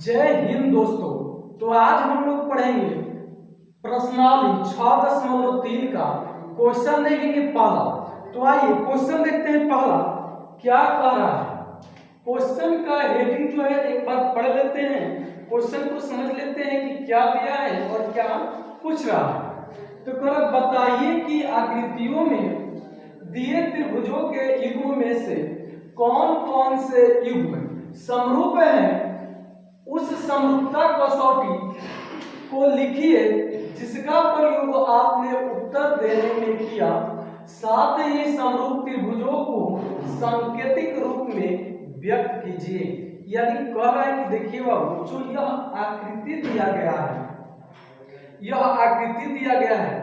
जय हिंद दोस्तों। तो आज हम लोग पढ़ेंगे प्रश्नावली 6.3 का क्वेश्चन देखेंगे पहला। तो आइए क्वेश्चन देखते हैं पहला क्या कह रहा है। क्वेश्चन का हेडिंग जो है एक बार पढ़ लेते हैं, क्वेश्चन को समझ लेते हैं कि क्या दिया है और क्या पूछ रहा है। तो कह बताइए कि आकृतियों में दिए त्रिभुजों के युग्म में से कौन कौन से युग्म समरूप हैं, उस समरूपता कसौटी को लिखिए जिसका प्रयोग आपने उत्तर देने में किया। साथ ही समरूप त्रिभुजों को सांकेतिक रूप में व्यक्त कीजिए। यानी कह रहा है कि देखिए बाबू, जो यह आकृति दिया गया है, यह आकृति दिया गया है,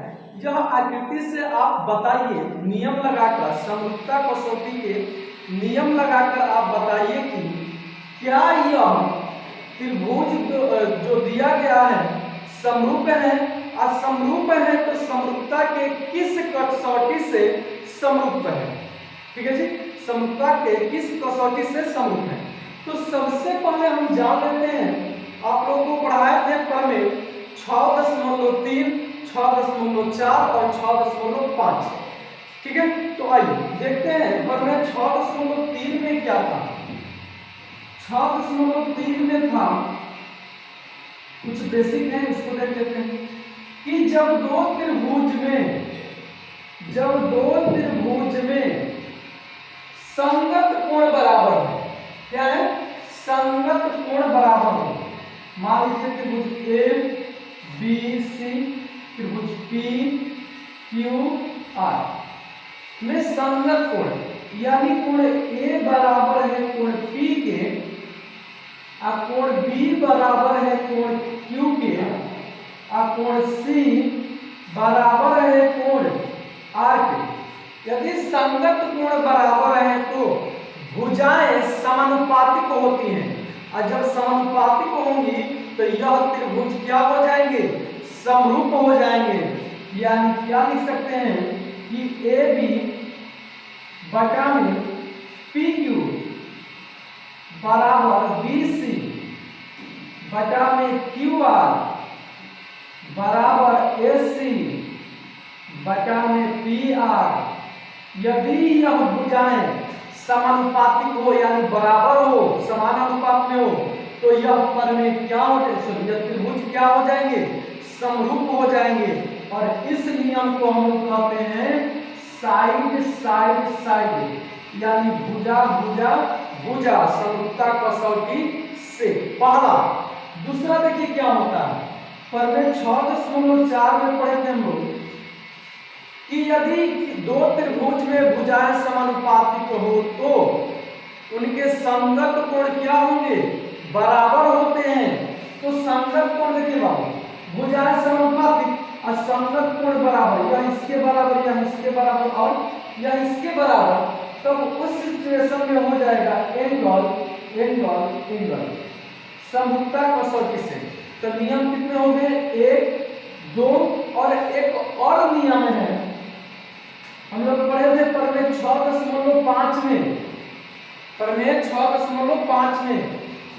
यह आकृति से आप बताइए नियम लगाकर, समरूपता कसौटी के नियम लगाकर आप बताइए कि क्या यह त्रिभुज जो दिया गया है समरूप है। असमरूप है तो समरूपता के किस कसौटी से समरूप है। ठीक है जी, समरूपता के किस कसौटी से समरूप है। तो सबसे पहले हम जान लेते हैं, आप लोगों को पढ़ाए थे प्रमेय 6.3, 6.4 और 6.5। ठीक है, तो आइए देखते हैं प्रमेय 6.3 में क्या था। 6.3 में था कुछ बेसिक है, इसको देख लेते हैं कि जब दो त्रिभुज में संगत कोण बराबर है। क्या है? संगत कोण बराबर हो। मान लीजिए त्रिभुज ए बी सी, त्रिभुज पी क्यू आर में संगत कोण, यानी कोण ए बराबर है कोण पी के और कोण बी बराबर है कोण क्यू के और कोण सी बराबर है कोण आर के। यदि संगत कोण बराबर है तो भुजाएं समानुपातिक होती हैं, और जब समानुपातिक होंगी तो यह त्रिभुज क्या हो जाएंगे? समरूप हो जाएंगे। यानी क्या लिख सकते हैं कि ए बी बटा में पी क्यू बराबर बी सी बटा में क्यू आर बराबर ए सी बटा में पी आर। यदि यह भुजाएं समानुपातिक हो, यानी बराबर हो, समान अनुपात में हो, तो यह प्रमेय क्या हो जाएगा? यह त्रिभुज क्या हो जाएंगे? समरूप हो जाएंगे। और इस नियम को हम लोग कहते हैं साइड साइड साइड, यानी भुजा भुजा भुजा समरूपता कसौटी से। पहला। दूसरा देखिए क्या होता है, प्रमेय 6.4 में पढ़े थे हम लोग कि यदि दो त्रिभुज में भुजाएं समानुपातिक हो तो उनके संगत कोण क्या होंगे? बराबर होते हैं। तो संगत कोण देखिए बाबू, भुजाएं समानुपातिक और संगत कोण बराबर, यह इसके बराबर, यह इसके बराबर और यह इसके बराबर, तब तो उस सिचुएशन में हो जाएगा एंगल एंगल एंगल समरूपता कसौटी से। तो नियम कितने हो गए? 1, 2 और एक और नियम है, हम लोग पढ़े थे प्रमेय 6.5 में। प्रमेय 6.5 में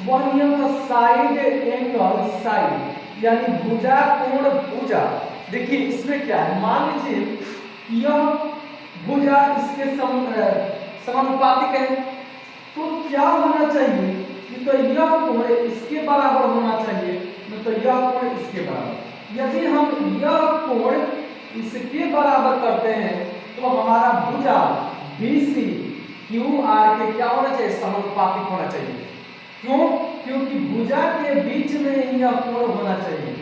वह नियम था साइड एंगल साइड, यानी भुजा कोण भुजा। देखिए इसमें क्या है, मान लीजिए यह भुजा इसके समानुपातिक है, तो क्या होना चाहिए कि तो यह कोण इसके बराबर होना चाहिए, तो यह कोण इसके बराबर। यदि हम यह कोण इसके बराबर करते हैं तो हमारा भुजा BC QR के क्या होना चाहिए? समानुपातिक होना चाहिए। क्यों? क्योंकि भुजा के बीच में यह कोण होना चाहिए,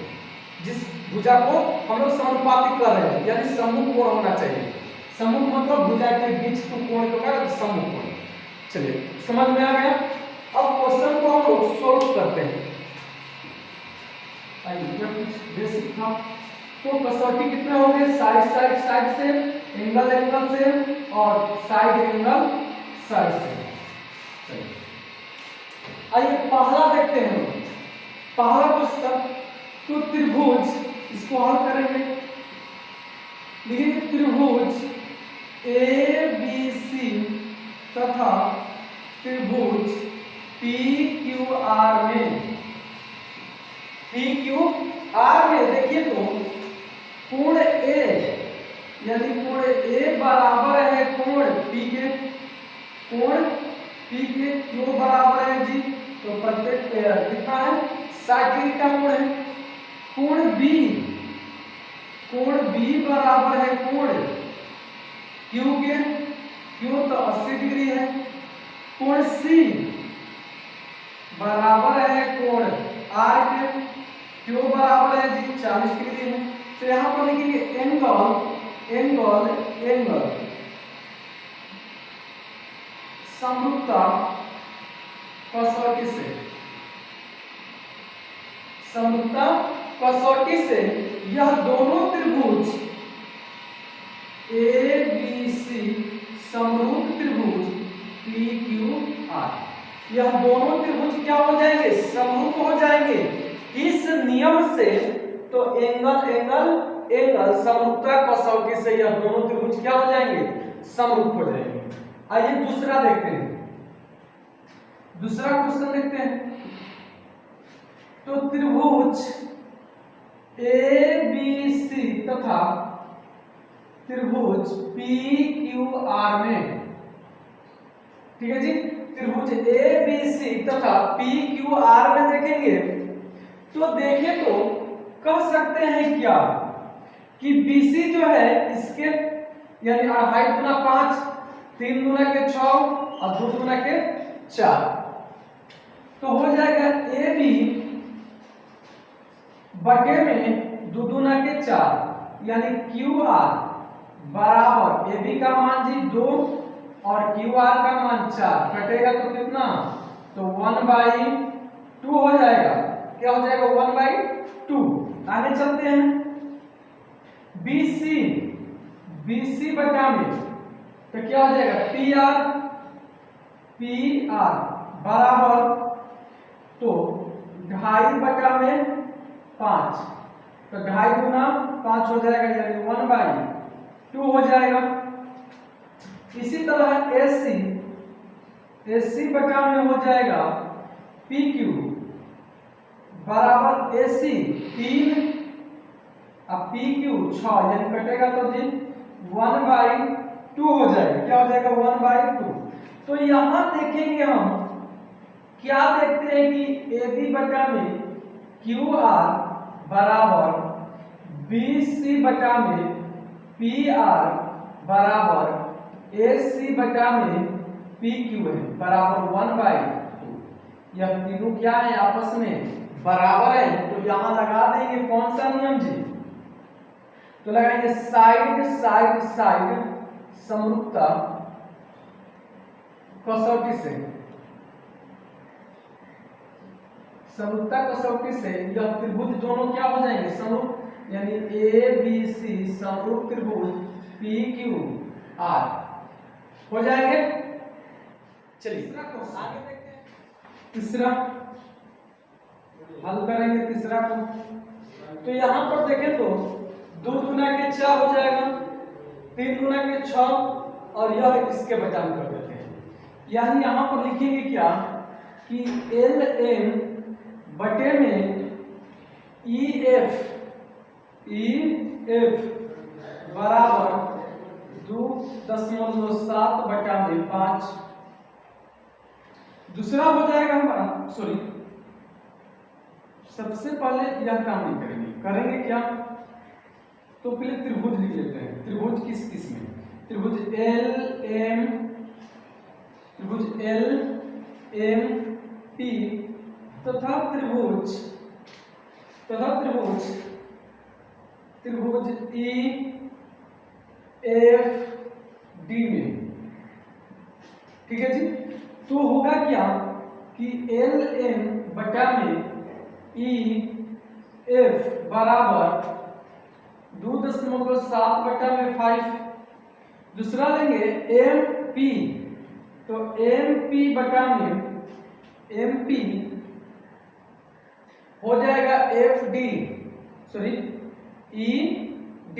जिस भुजा को हम लोग समानुपातिक कर रहे हैं, यानी सम्मुख कोण होना चाहिए। सम्मुख मतलब भुजा के बीच को कोण को क्या कहते हैं? सम्मुख कोण। चलिए समझ में आ गया। अब क्वेश्चन को हम लोग सोल्व करते हैं। आइए बेसिक था, तो कसौटी कितने हो गए? साइड साइड साइड से, एंगल एंगल से और साइड एंगल साइड से। चलिए आइए पहला देखते हैं। पहला क्वेश्चन, तो त्रिभुज, इसको हल करेंगे। देखिए त्रिभुज ABC तथा त्रिभुज PQR में पी क्यू आर में देखिए तो कोण ए यानी कोण ए बराबर है कोण पी के, कोण पी के क्यों बराबर है जी, तो प्रत्येक कितना है 60 डिग्री का कोण है। कोण बी बराबर है कोण क्यू के, क्यों तो 80 डिग्री है। कोण सी बराबर है कोण आर के, क्यों बराबर है जी 40 डिग्री है। तो यहां पर लिखेंगे एंगल समरूपता कसौटी से यह दोनों त्रिभुज ए बी सी समरूप त्रिभुज पी क्यू आर, यह दोनों त्रिभुज क्या हो जाएंगे, समरूप हो जाएंगे इस नियम से। तो एंगल समरूपता कसौटी से यह दोनों त्रिभुज क्या हो जाएंगे, समरूप हो जाएंगे। आइए दूसरा देखते हैं, दूसरा क्वेश्चन देखते हैं। तो त्रिभुज ए बी सी तथा त्रिभुज पी क्यू आर में, ठीक है जी, त्रिभुज ए बी सी तथा पी क्यू आर में देखेंगे तो देखें तो कह सकते हैं क्या कि BC जो है इसके यानी हाइट गुना 5, 3 गुना के 6 और 2 गुना के 4, तो हो जाएगा AB बटे में 2 गुना के 4 यानी QR बराबर AB का मान जी 2 और QR का मान 4, कटेगा तो कितना, तो 1/2 हो जाएगा। क्या हो जाएगा 1/2। आगे चलते हैं, BC बटा में तो क्या हो जाएगा PR बराबर तो 2.5 बटा में 5, तो 2.5 गुना 5 हो जाएगा यानी 1/2 हो जाएगा। इसी तरह AC बटा में हो जाएगा PQ बराबर AC 3 अब PQ 6 यानी कटेगा तो जी 1/2 हो जाएगा। क्या हो जाएगा 1/2। तो यहां देखेंगे हम क्या देखते हैं कि AB बटा में QR बराबर BC बटा में PR बराबर AC बटा में PQ है बराबर 1/2। यह तीनों क्या है आपस में बराबर है, तो यहां लगा देंगे कौन सा नियम जी, तो लगाएंगे साइड समरूपता कसौटी से, यह त्रिभुज दोनों क्या हो जाएंगे समरूप, यानी ABC समरूप त्रिभुज PQR हो जाएंगे। चलिए आगे देखते हैं, तीसरा हल करेंगे तीसरा को। तो यहां पर देखें तो 2 गुना के 4 हो जाएगा, 3 गुना के 6 और यह इसके बचा में कर देते हैं। यानी यहां पर लिखेंगे क्या कि LM बटे में EF बराबर 2.7 बटा में 5। दूसरा हो जाएगा हमारा, सॉरी सबसे पहले यह काम नहीं करेंगे क्या, तो पहले त्रिभुज लिख लेते हैं। त्रिभुज किस में, त्रिभुज L M P तथा त्रिभुज E F D में, ठीक है जी। तो होगा क्या कि LM बटा में EF बराबर 2.7 बटा में 5। दूसरा लेंगे MP, तो MP बटा में MP हो जाएगा FD, सॉरी ED,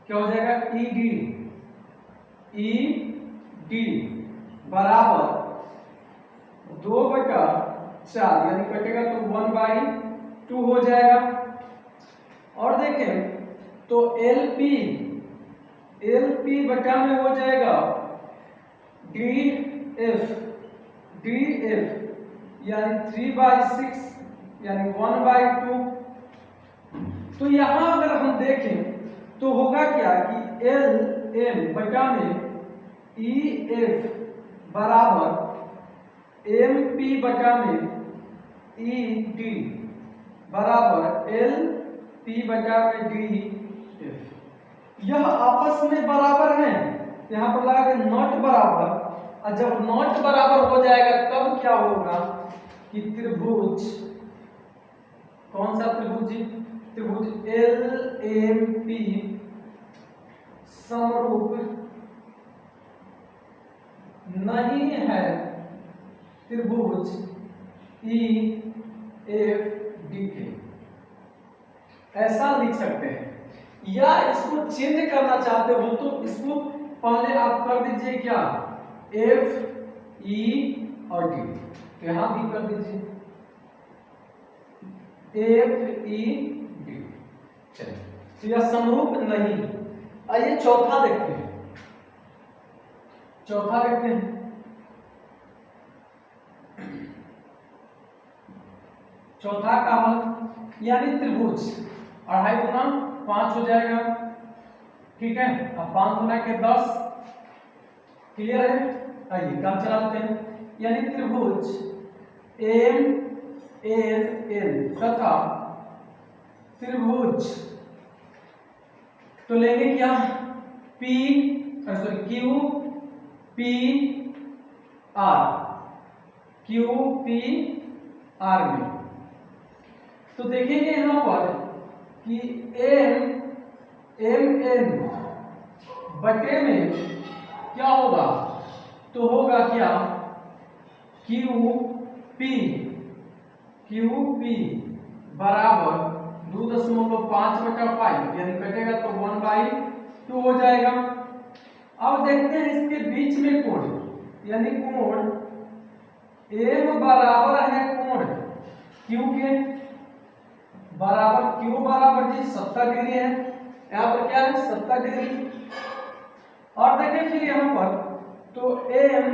क्या हो जाएगा ED बराबर 2/4 यानी कटेगा तो 1/2 2 हो जाएगा। और देखें तो LP बटा में हो जाएगा DF यानी 3/6 यानी 1/2। तो यहां अगर हम देखें तो होगा क्या कि LM बटा में EF बराबर MP बटा में ED बराबर LP बटा में DF। यह आपस में बराबर है, यहाँ पर लगा के नॉट बराबर, और जब नॉट बराबर हो जाएगा तब क्या होगा कि त्रिभुज, कौन सा त्रिभुज जी? त्रिभुज LMP समरूप नहीं है त्रिभुज EFD के, ऐसा लिख सकते हैं। या इसको चेंज करना चाहते हो तो इसको पहले आप कर दीजिए क्या, F E और D, तो यहां भी कर दीजिए F E D। चलिए, तो यह समरूप नहीं। आइए चौथा देखते हैं। चौथा देखते हैं। चौथा का हल यानी त्रिभुज 2.5 गुना 5 हो जाएगा, ठीक है। अब 5 गुना के 10, क्लियर है। आइए काम चलाते हैं। यानी त्रिभुज MNL तथा त्रिभुज, तो लेंगे क्या, QPR में। तो देखेंगे यहां पर कि MN बटे में क्या होगा, तो होगा क्या QP बराबर 2.5/5 यानी कटेगा तो 1/2 हो जाएगा। अब देखते हैं इसके बीच में कोण, यानी कोण M बराबर है कोण Q के, बराबर Q बराबर जी 70 डिग्री है, यहाँ पर क्या है 70 डिग्री। और देखें फिर यहाँ पर तो M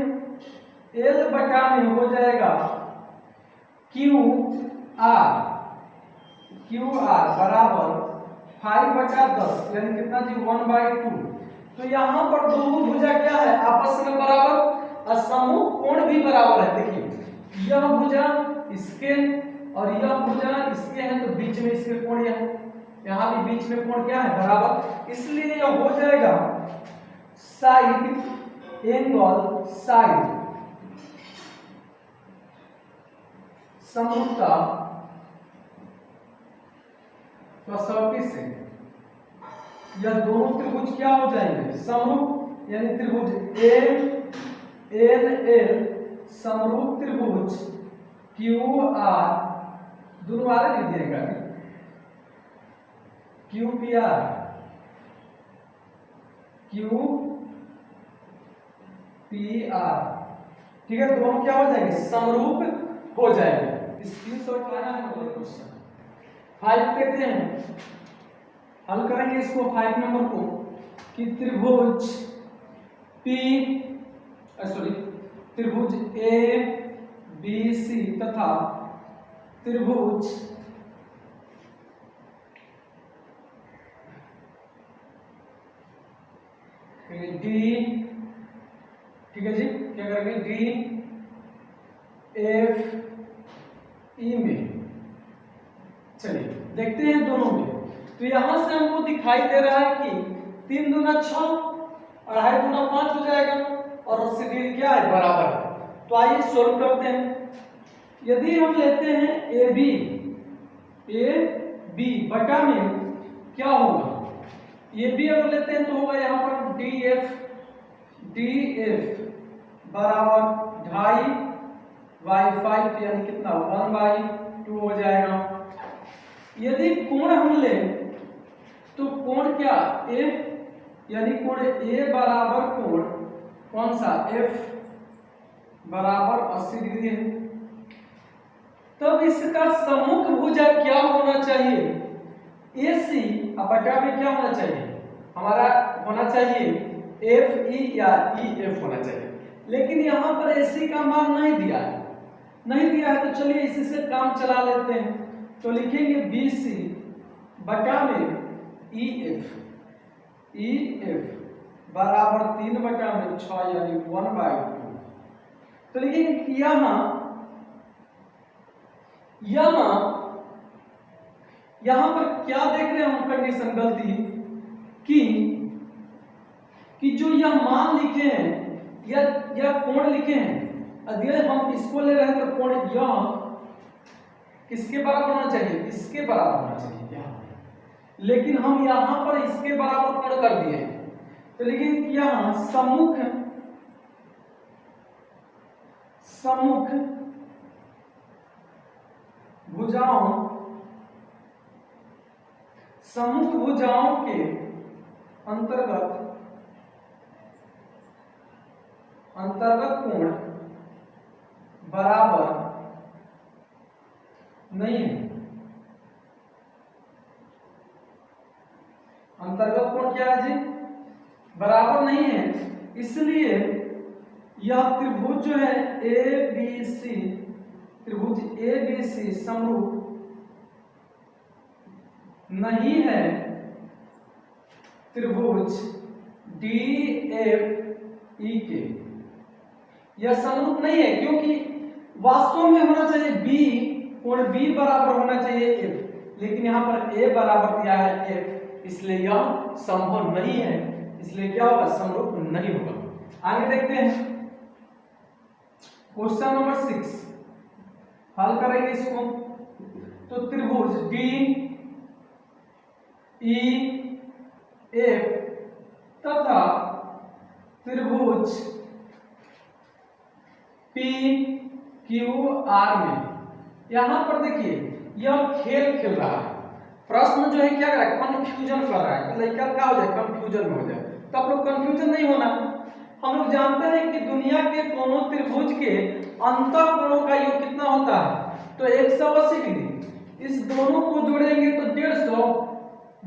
L बटा में हो जाएगा QR बराबर 5/10 यानी कितना जी 1/2। तो यहाँ पर दोनों भुजा क्या है आपस में बराबर, और समूह कोण भी बराबर है। देखिए यह भुजा इसके और यह भुजा इसके हैं, तो बीच में इसके कोण यह है, यहाँ भी बीच में कोण क्या है बराबर, इसलिए यह हो जाएगा साइड एंगल साइड समरूपता कसौटी से यह दोनों त्रिभुज क्या हो जाएंगे समरूप, यानी त्रिभुज MNL समरूप त्रिभुज QR, दोनों वाले लिख दिएगा QPR ठीक है, दोनों क्या हो जाएंगे समरूप हो जाएंगे। स्क्रीनशॉट लेना है वाला क्वेश्चन 5 देखते हैं, हल करेंगे इसको 5 नंबर को कि त्रिभुज त्रिभुज ABC तथा त्रिभुज D, ठीक है जी, क्या करेंगे DFE में। चलिए देखते हैं दोनों में। तो यहां से हमको दिखाई दे रहा है कि 3 दूना 6 और 2.5 गुना 5 हो जाएगा, और उससे क्या है बराबर है। तो आइए सॉल्व करते हैं। यदि हम लेते हैं AB बटा में क्या होगा, AB अगर लेते हैं तो होगा यहाँ पर DF बराबर 2.5/5 यानी कितना 1/2 हो जाएगा। यदि कोण हम लें तो कोण क्या A, यानी कोण A बराबर कोण कौन सा F बराबर 80 डिग्री है। तब इसका सम्मुख भुजा क्या होना चाहिए? AC अब बटा में क्या होना चाहिए? हमारा होना चाहिए FE या EF होना चाहिए, लेकिन यहाँ पर AC का मान नहीं दिया है, तो चलिए इसी से काम चला लेते हैं। तो लिखेंगे BC बटा में EF बराबर 3/6 यानी 1/2। तो लिखेंगे यहाँ पर क्या देख रहे हैं हम कंडीशन गलती कि जो यह मान लिखे हैं या कोण लिखे हैं, अगर हम इसको ले रहे हैं तो कोण यह किसके बराबर होना चाहिए? इसके बराबर होना चाहिए यहाँ, लेकिन हम यहाँ पर इसके बराबर कोण कर दिए हैं। तो लेकिन यहाँ सम्मुख भुजाओं के अंतर्गत कोण बराबर नहीं है। अंतर्गत कोण क्या है जी? बराबर नहीं है, इसलिए यह त्रिभुज जो है त्रिभुज ABC समरूप नहीं है त्रिभुज DFE के। यह समरूप नहीं है क्योंकि वास्तव में होना चाहिए कोण B बराबर होना चाहिए F, लेकिन यहाँ पर A बराबर दिया है F, इसलिए यह संभव नहीं है, इसलिए क्या होगा? समरूप नहीं होगा। आगे देखते हैं क्वेश्चन नंबर 6, हल करेंगे इसको। तो त्रिभुज DEF तथा त्रिभुज PQR में, यहां पर देखिए यह खेल रहा है, प्रश्न जो है क्या कर रहा है? कंफ्यूजन कर रहा है, लड़का क्या हो जाए? कंफ्यूजन में हो जाए। तो आप लोग कंफ्यूजन नहीं होना। हम लोग जानते हैं कि दुनिया के दोनों त्रिभुज के अंतःकोणों का योग कितना होता है? तो 180 डिग्री। इस दोनों को जोड़ेंगे तो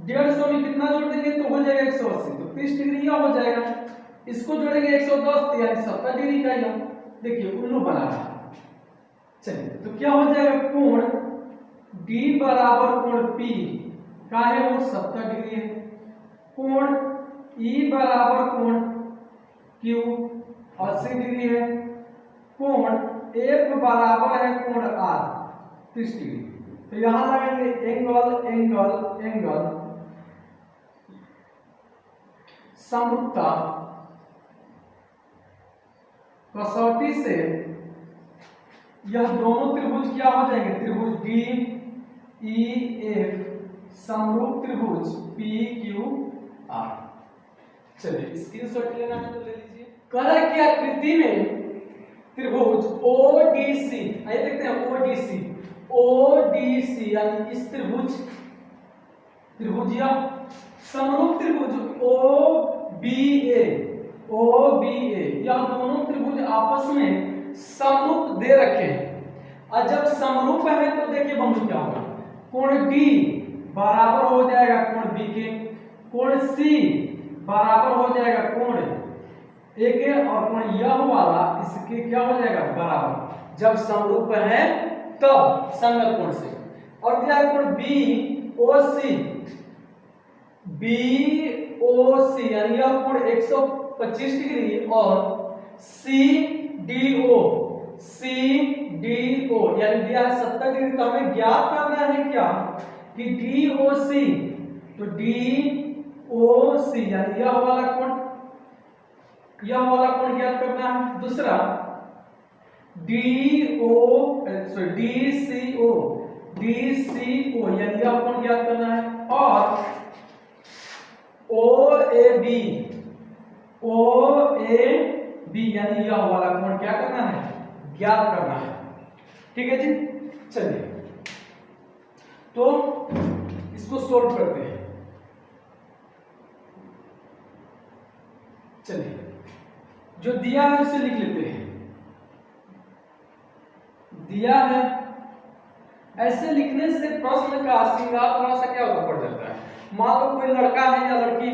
150 में कितना जोड़ देंगे तो हो जाएगा 180, तो 30 डिग्री यह हो जाएगा। इसको जोड़ेंगे 110 यानी 70 डिग्री का यह, देखिए उल्लू बना रहा है। चलिए तो क्या हो जाएगा? कोण D बराबर कोण P का है वो 70 डिग्री है, कोण E बराबर कोण Q 80 डिग्री है, कोण F बराबर है कोण R 30 डिग्री। तो यहां लगाएंगे एंगल समरूपता कसौटी से यह दोनों त्रिभुज क्या हो जाएंगे? त्रिभुज DEF समरूप त्रिभुज PQR। चलिए स्क्रीनशॉट लेना है तो ले लीजिए। करक की आकृति में त्रिभुज ODC, आइए देखते हैं ODC यानी इस त्रिभुज या समरूप त्रिभुज OBA यह दोनों त्रिभुज आपस में समरूप दे रखे हैं। और जब समरूप है तो देखिए बंधु क्या होगा? कोण D बराबर हो जाएगा कोण B के, कोण C बराबर हो जाएगा कोण A के, और कोण यह वाला इसके क्या हो जाएगा? बराबर। जब समरूप है तब संगत कोण से। और क्या है? कोण BOC यानी यह कोण 125 डिग्री, और CDO यानी दिया है 70 डिग्री। तो हमें ज्ञात करना है क्या कि DOC, तो DOC यानी यह वाला कोण ज्ञात करना है। दूसरा DCO यानी यह कोण ज्ञात करना है, और OAB यानी यह वाला कोण क्या करना है? ज्ञात करना है। ठीक है जी। चलिए तो इसको सोल्व करते हैं। चलिए जो दिया है उसे लिख लेते हैं। दिया है ऐसे लिखने से प्रश्न का श्रृंगार थोड़ा सा क्या होता बढ़ जाता है। मान लो कोई लड़का है या लड़की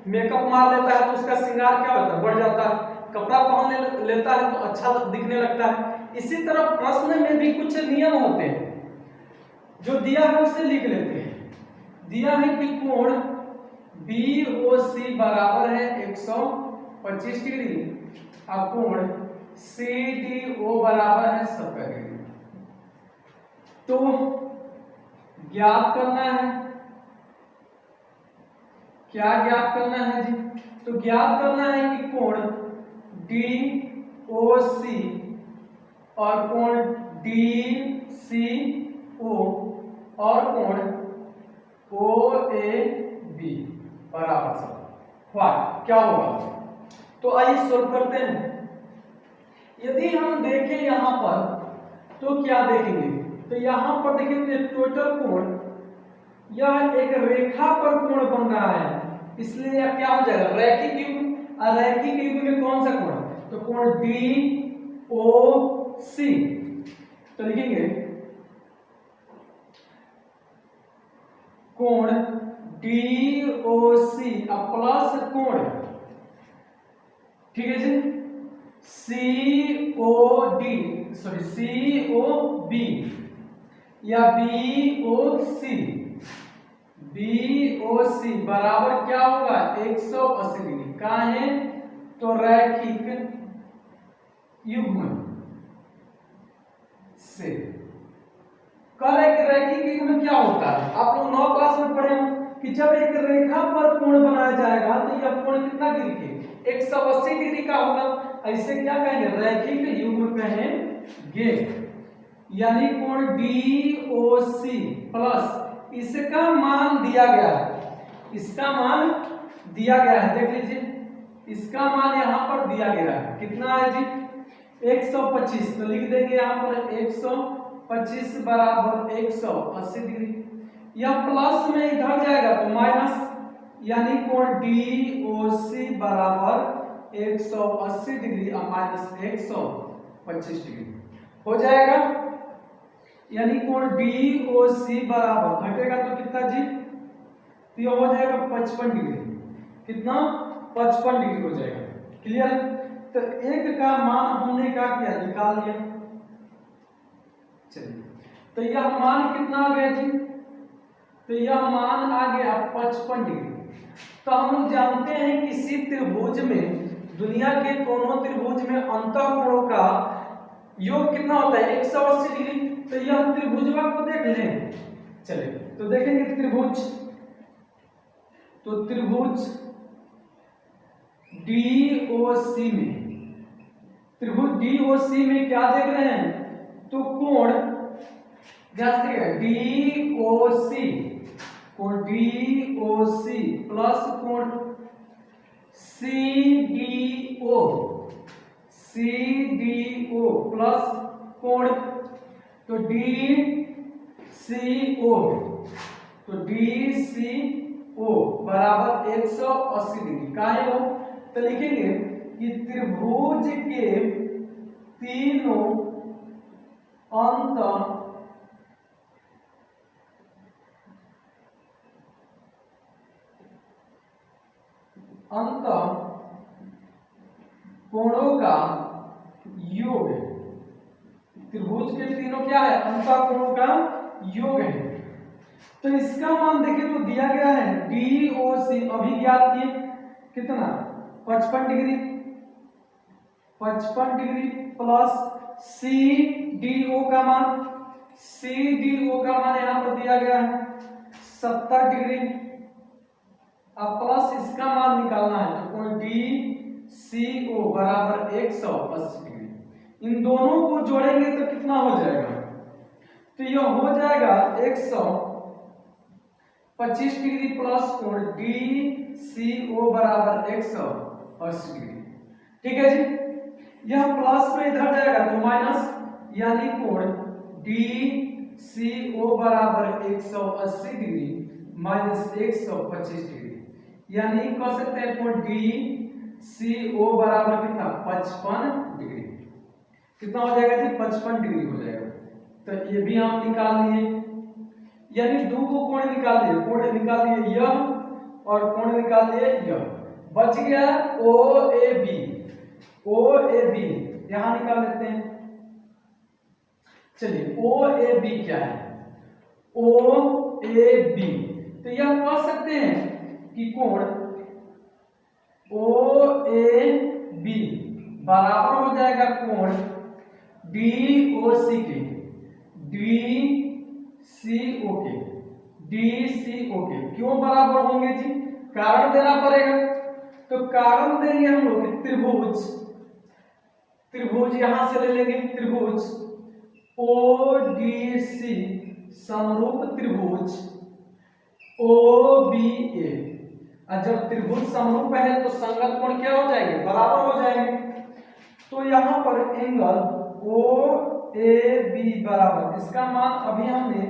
मेकअप मार लेता है तो उसका श्रृंगार क्या होता है बढ़ जाता है, कपड़ा पहन लेता है तो अच्छा दिखने लगता है। इसी तरह प्रश्न में भी कुछ नियम होते हैं, जो दिया है उसे लिख लेते हैं। दिया है कि कोण BOC बराबर है 125 डिग्री और कोण CDO बराबर है 70 डिग्री। तो ज्ञात करना है, क्या ज्ञात करना है जी? तो ज्ञात करना है कि कोण DOC और कोण DCO और कोण OAB बराबर सब क्या होगा। तो आइए सोल्व करते हैं। यदि हम देखें यहां पर तो क्या देखेंगे, तो यहां पर देखेंगे टोटल कोण, यह एक रेखा पर कोण बन रहा है, इसलिए यह क्या हो जाएगा रैखिक युग्म। और रैखिक युग्म में कौन सा कोण, तो कोण DOC। तो लिखेंगे कोण DOC प्लस कोण, ठीक है जी, COB या BOC बराबर क्या होगा 180 डिग्री। कहाँ है, तो रैखिक युग्म से। कल एक रैखिक युग्म क्या होता है, आप लोग 9 क्लास में पढ़े हो कि जब एक रेखा पर कोण बनाया जाएगा तो यह कोण कितना डिग्री के 180 डिग्री का होगा। ऐसे क्या कहेंगे रैखिक युग्म कहेंगे। यानी कोण DOC प्लस इसका मान दिया गया है, इसका मान दिया गया है, देख लीजिए इसका मान यहां पर दिया गया है, कितना है जी 125। तो लिख देंगे यहां पर 125 बराबर 180 डिग्री। यह प्लस में इधर जाएगा तो माइनस, यानी कोण DOC बराबर 180 डिग्री और माइनस 125 डिग्री हो जाएगा। यानी कोण DOC बराबर घटेगा तो कितना जी, तो यह हो जाएगा 55 डिग्री। कितना 55 डिग्री हो जाएगा। क्लियर। तो एक का मान हमने क्या किया निकाल लिया। चलिए तो यह मान कितना आ गया जी, तो यह मान आ गया 55 डिग्री। तो हम लोग जानते हैं किसी त्रिभुज में, दुनिया के कोनों त्रिभुज में अंतःकोणों का योग कितना होता है 180 डिग्री। तो यह त्रिभुजवा को देख लें। चलिए तो देखेंगे त्रिभुज, तो त्रिभुज DOC में, त्रिभुज DOC में क्या देख रहे हैं, तो कोण ध्यान से DOC, कोण DOC प्लस कोण CDO प्लस कोण तो DCO बराबर 180 डिग्री का है वो। तो लिखेंगे कि त्रिभुज के तीनों अंत कोणों का योग, त्रिभुज के तीनों क्या है अंत कोणों का योग है। तो इसका मान देखिए तो दिया गया है DOC अभी ज्ञात किए कितना 55 डिग्री, 55 डिग्री प्लस CDO का मान, CDO का मान यहां पर दिया गया है 70 डिग्री। अब प्लस इसका मान निकालना है तो कोण DCO बराबर 180 डिग्री। इन दोनों को जोड़ेंगे तो कितना हो जाएगा, तो यह हो जाएगा 125 डिग्री प्लस कोण DCO बराबर 180 डिग्री। ठीक है जी। यह प्लस में इधर जाएगा तो माइनस, यानी कोण DCO बराबर 180 डिग्री माइनस 125 डिग्री, यानी कह सकते हैं कोण DCO बराबर कितना 55 डिग्री। कितना हो जाएगा जी 55 डिग्री हो जाएगा। तो ये भी हम निकाल लिए, यानी दो को कोण निकाल लिए, कोण निकाल लिए यह और कोण निकाल लिए यह, बच गया ओ A B. O A B यहां निकाल लेते हैं। चलिए ओ ए बी क्या है, ओ ए बी, तो यह कह सकते हैं कि कोण ओ ए बी बराबर हो जाएगा कोण डी ओ सी के, डी सी ओ के, डी सी ओ के। क्यों बराबर होंगे जी, कारण देना पड़ेगा। तो कारण देंगे हम लोग त्रिभुज, त्रिभुज यहां से ले लेंगे, त्रिभुज ओ डी सी समरूप त्रिभुज ओ बी ए। और जब त्रिभुज समरूप है तो संगत कोण क्या हो जाएंगे, बराबर हो जाएंगे। तो यहाँ पर एंगल ओ ए बी बराबर, इसका मान अभी हमने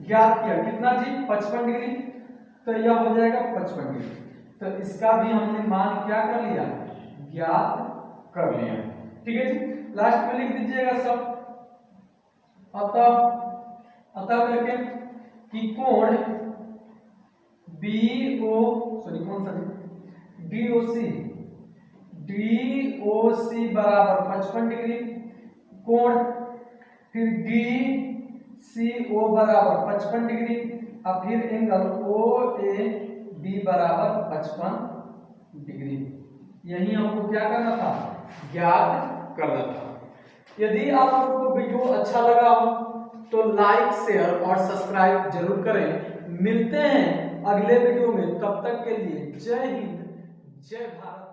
ज्ञात किया कितना जी, 55 डिग्री। तो यह हो जाएगा 55 डिग्री। तो इसका भी हमने मान क्या कर लिया, ज्ञात कर लिया। ठीक है जी, लास्ट में लिख दीजिएगा सब। अतः करके कि कोण बी ओ सॉरी कौन सा डी ओ सी, डी ओ सी बराबर 55 डिग्री, कोण फिर डी सी ओ बराबर 55 डिग्री, और फिर एंगल ओ ए बी बराबर 55 डिग्री। यही हमको क्या करना था, ज्ञात करना था। यदि आप लोगों को वीडियो अच्छा लगा हो तो लाइक शेयर और सब्सक्राइब जरूर करें। मिलते हैं अगले वीडियो में, तब तक के लिए जय हिंद जय भारत।